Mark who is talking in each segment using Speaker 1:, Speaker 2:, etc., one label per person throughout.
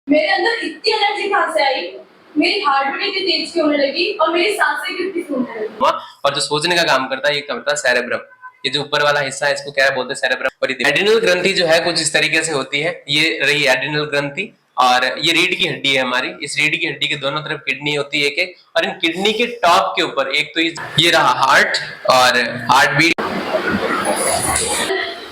Speaker 1: मेरे अंदर इतनी एनर्जी कहाँ से आई, मेरी हार्ट बीट इतनी तेज क्यों होने लगी और मेरी सांसें कितनी फूलने लगी।
Speaker 2: और जो सोचने का काम करता है ये करता है सेरेब्रम। ये जो ऊपर वाला हिस्सा है इसको क्या बोलते हैं, सेरेब्रम। और एड्रिनल ग्रंथि जो है कुछ इस तरीके से होती है, ये रही एड्रिनल ग्रंथि। और ये रीढ़ की हड्डी है हमारी। इस रीढ़ की हड्डी के दोनों तरफ किडनी होती है एक एक, और इन किडनी के टॉप के ऊपर एक तो ये रहा हार्ट और हार्ट बीट।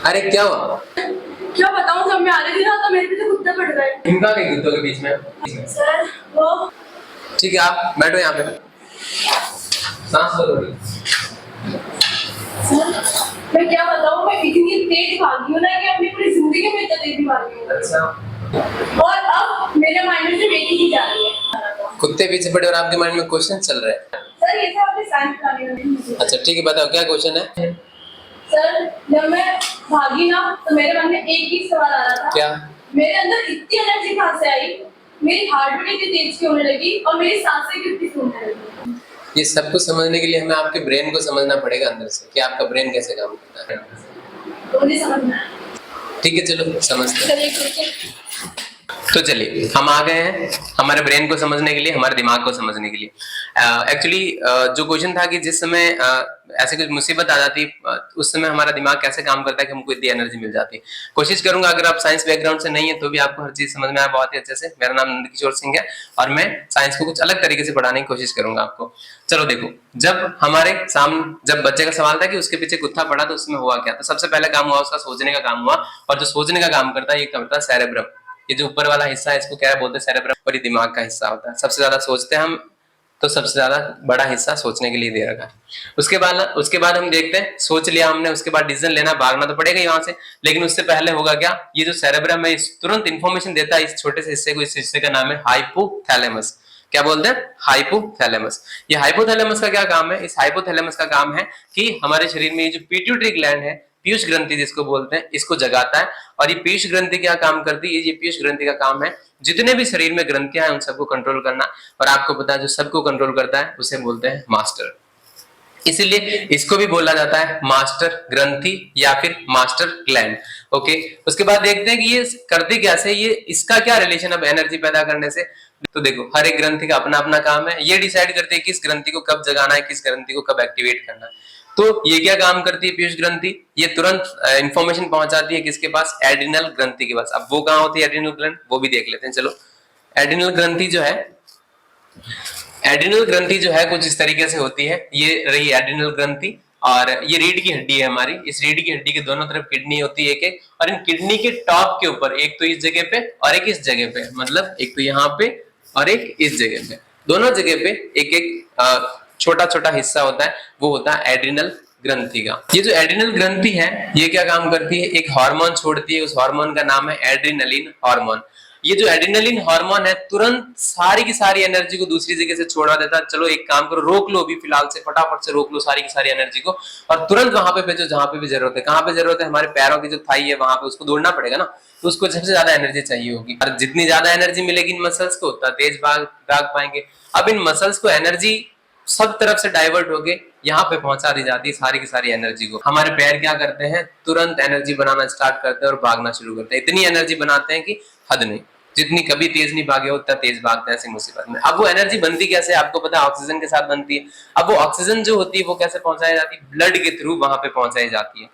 Speaker 2: अरे क्या हुआ?
Speaker 1: क्या बताऊं, जब मैं आ रही थी ना तो मेरे पीछे कुत्ते पड़ गए।
Speaker 2: इनका कहीं कुत्तों के बीच में?
Speaker 1: सर वो
Speaker 2: ठीक है, आप बैठो यहाँ पे। सांस लो थोड़ी।
Speaker 1: सर मैं क्या बताऊं, मैं इतनी तेज भागी हूँ ना कि अपनी पूरी जिंदगी में इतना तेज भागी हूँ।
Speaker 2: अच्छा,
Speaker 1: और अब मेरे माइंड में सिर्फ एक ही चीज आ रही है,
Speaker 2: कुत्ते पीछे पड़े और आपके माइंड में क्वेश्चन चल रहे हैं।
Speaker 1: सर ये सब अपने साइंस कराने वाले।
Speaker 2: अच्छा ठीक है, बताओ क्या क्वेश्चन है?
Speaker 1: सर जब मैं भागी ना तो मेरे मन में एक ही सवाल आ रहा था,
Speaker 2: क्या?
Speaker 1: मेरे अंदर इतनी एनर्जी कहाँ से आई, मेरी हार्ट बीट इतनी तेज क्यों होने लगी और मेरी सांसें कितनी फूलने लगी।
Speaker 2: ये सब कुछ समझने के लिए हमें आपके ब्रेन को समझना पड़ेगा अंदर से कि आपका ब्रेन कैसे काम करता है।
Speaker 1: तो मुझे समझना है।
Speaker 2: ठीक है, चलो समझते हैं।
Speaker 1: चलिए ठीक है।
Speaker 2: तो चलिए हम आ गए हैं हमारे ब्रेन को समझने के लिए, हमारे दिमाग को समझने के लिए। एक्चुअली जो क्वेश्चन था कि जिस समय ऐसे कुछ मुसीबत आ जाती उस समय हमारा दिमाग कैसे काम करता है कि हमको इतनी एनर्जी मिल जाती है। कोशिश करूंगा, अगर आप साइंस बैकग्राउंड से नहीं है तो भी आपको हर चीज समझ में आए बहुत ही अच्छे से। मेरा नाम नंदकिशोर सिंह है और मैं साइंस को कुछ अलग तरीके से पढ़ाने की कोशिश करूंगा आपको। चलो देखो, जब हमारे सामने जब बच्चे का सवाल था कि उसके पीछे कुत्ता पड़ा तो उसमें हुआ क्या, तो सबसे पहले काम हुआ उसका सोचने का काम हुआ। और जो सोचने का काम करता है ये करता है सेरेब्रम। ये जो ऊपर वाला हिस्सा है इसको क्या बोलते हैं, सेरेब्रम। और ये दिमाग का हिस्सा होता है। सबसे ज्यादा सोचते हैं हम, तो सबसे ज्यादा बड़ा हिस्सा सोचने के लिए दे रखा है। उसके बाद हम देखते हैं, सोच लिया हमने, उसके बाद डिसीजन लेना, भागना तो पड़ेगा ही वहां से। लेकिन उससे पहले होगा क्या, ये जो सेरेब्रम है इस तुरंत इंफॉर्मेशन देता है इस छोटे से हिस्से को। इस हिस्से का नाम है हाइपोथैलेमस। क्या बोलते हैं, हाइपोथैलेमस। ये हाइपोथैलेमस का क्या काम है, इस हाइपोथैलेमस का काम है कि हमारे शरीर में ये जो पिट्यूटरी ग्लैंड है, पीयूष ग्रंथि जिसको बोलते हैं, इसको जगाता है। और ये पीयूष ग्रंथि क्या काम करती है, ये पीयूष ग्रंथि का काम है जितने भी शरीर में ग्रंथियां हैं उन सबको कंट्रोल करना। और आपको पता है जो सबको कंट्रोल करता है उसे बोलते हैं मास्टर। इसीलिए इसको भी बोला जाता है मास्टर ग्रंथि या फिर मास्टर ग्लैंड। ओके, उसके बाद देखते हैं कि ये करती कैसे, ये इसका क्या रिलेशन अब एनर्जी पैदा करने से। तो देखो, हर एक ग्रंथि का अपना अपना काम है। ये डिसाइड करते हैं किस ग्रंथि को कब जगाना है, किस ग्रंथि को कब एक्टिवेट करना है। तो ये क्या काम करती है पीयूष ग्रंथि, ये तुरंत इंफॉर्मेशन पहुंचाती है किसके पास, एड्रिनल ग्रंथि के पास। अब वो कहां होती है एड्रिनल ग्लैंड, वो भी देख लेते हैं। चलो, एड्रिनल ग्रंथि जो है, एड्रिनल ग्रंथि जो है कुछ इस तरीके से होती है, ये रही एड्रिनल ग्रंथि। और ये रीढ़ की हड्डी है हमारी। इस रीढ़ की हड्डी के दोनों तरफ किडनी होती है एक एक, और इन किडनी के टॉप के ऊपर एक तो इस जगह पे और एक इस जगह पे, मतलब एक तो यहाँ पे और एक इस जगह पे, दोनों जगह पे एक एक छोटा छोटा हिस्सा होता है, वो होता है एड्रिनल ग्रंथि का। ये जो एड्रिनल ग्रंथि है ये क्या काम करती है, एक हार्मोन छोड़ती है, उस हार्मोन का नाम है एड्रिनलिन हार्मोन। ये जो एड्रिनलिन हार्मोन है तुरंत सारी की सारी एनर्जी को दूसरी जगह से छोड़ा देता है। चलो एक काम करो, रोक लो अभी फिलहाल से, फटाफट से रोक लो सारी की सारी एनर्जी को और तुरंत वहां पे भेजो जहां पे भी जरूरत है। कहां पे जरूरत है, हमारे पैरों की जो थाई है वहां पे, उसको दौड़ना पड़ेगा ना, तो उसको सबसे ज्यादा एनर्जी चाहिए होगी। और जितनी ज्यादा एनर्जी मिलेगी इन मसल्स को उतना तेज भाग पाएंगे। अब इन मसल्स को एनर्जी सब तरफ से डाइवर्ट होके यहाँ पे पहुंचा दी जाती है सारी की सारी एनर्जी को। हमारे पैर क्या करते हैं, तुरंत एनर्जी बनाना स्टार्ट करते हैं और भागना शुरू करते हैं। इतनी एनर्जी बनाते हैं कि हद नहीं, जितनी कभी तेज नहीं भागे उतना तेज भागते हैं ऐसी मुसीबत में। अब वो एनर्जी बनती कैसे, आपको पता है ऑक्सीजन के साथ बनती है। अब वो ऑक्सीजन जो होती है वो कैसे पहुंचाई जाती है, ब्लड के थ्रू वहां पे पहुंचाई जाती है।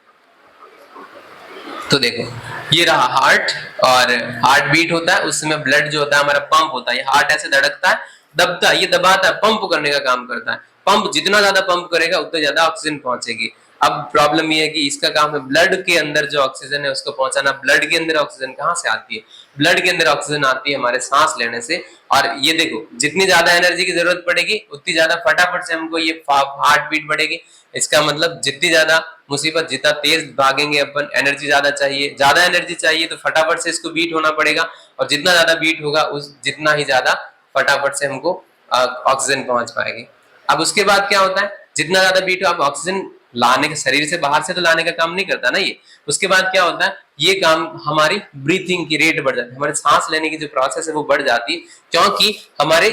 Speaker 2: तो देखो, ये रहा हार्ट, और हार्ट बीट होता है उस समय ब्लड जो होता है हमारा पंप होता है। ये हार्ट ऐसे धड़कता है, दबता है, ये दबाता है, पंप करने का काम करता है। पंप जितना ज्यादा पंप करेगा उतना ज्यादा ऑक्सीजन पहुंचेगी। अब प्रॉब्लम ये है कि इसका काम है ब्लड के अंदर जो ऑक्सीजन है उसको पहुंचाना। ब्लड के अंदर ऑक्सीजन कहां से आती है, ब्लड के अंदर ऑक्सीजन आती है हमारे सांस लेने से। और ये देखो, जितनी ज्यादा एनर्जी की जरूरत पड़ेगी उतनी ज्यादा फटाफट से हमको ये हार्ट बीट बढ़ेगी। इसका मतलब जितनी ज्यादा मुसीबत, जितना तेज भागेंगे अपन, एनर्जी ज्यादा चाहिए, ज्यादा एनर्जी चाहिए तो फटाफट से इसको बीट होना पड़ेगा। और जितना ज्यादा बीट होगा उस जितना ही ज्यादा फटाफट से हमको ऑक्सीजन पहुंच पाएगी। अब उसके बाद क्या होता है, जितना ज्यादा बीट हो, अब ऑक्सीजन लाने के शरीर से बाहर से तो लाने का काम नहीं करता ना ये। उसके बाद क्या होता है, ये काम हमारी ब्रीथिंग की रेट बढ़ जाती है, हमारे सांस लेने की जो प्रोसेस है वो बढ़ जाती है। क्योंकि हमारे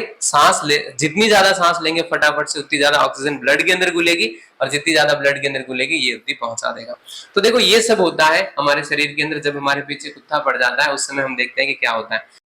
Speaker 2: जितनी ज्यादा सांस लेंगे फटाफट से उतनी ज्यादा ऑक्सीजन ब्लड के अंदर घुलेगी, और जितनी ज्यादा ब्लड के अंदर घुलेगी ये उतनी पहुंचा देगा। तो देखो, ये सब होता है हमारे शरीर के अंदर। जब हमारे पीछे कुत्ता पड़ जाता है उस समय हम देखते हैं कि क्या होता है।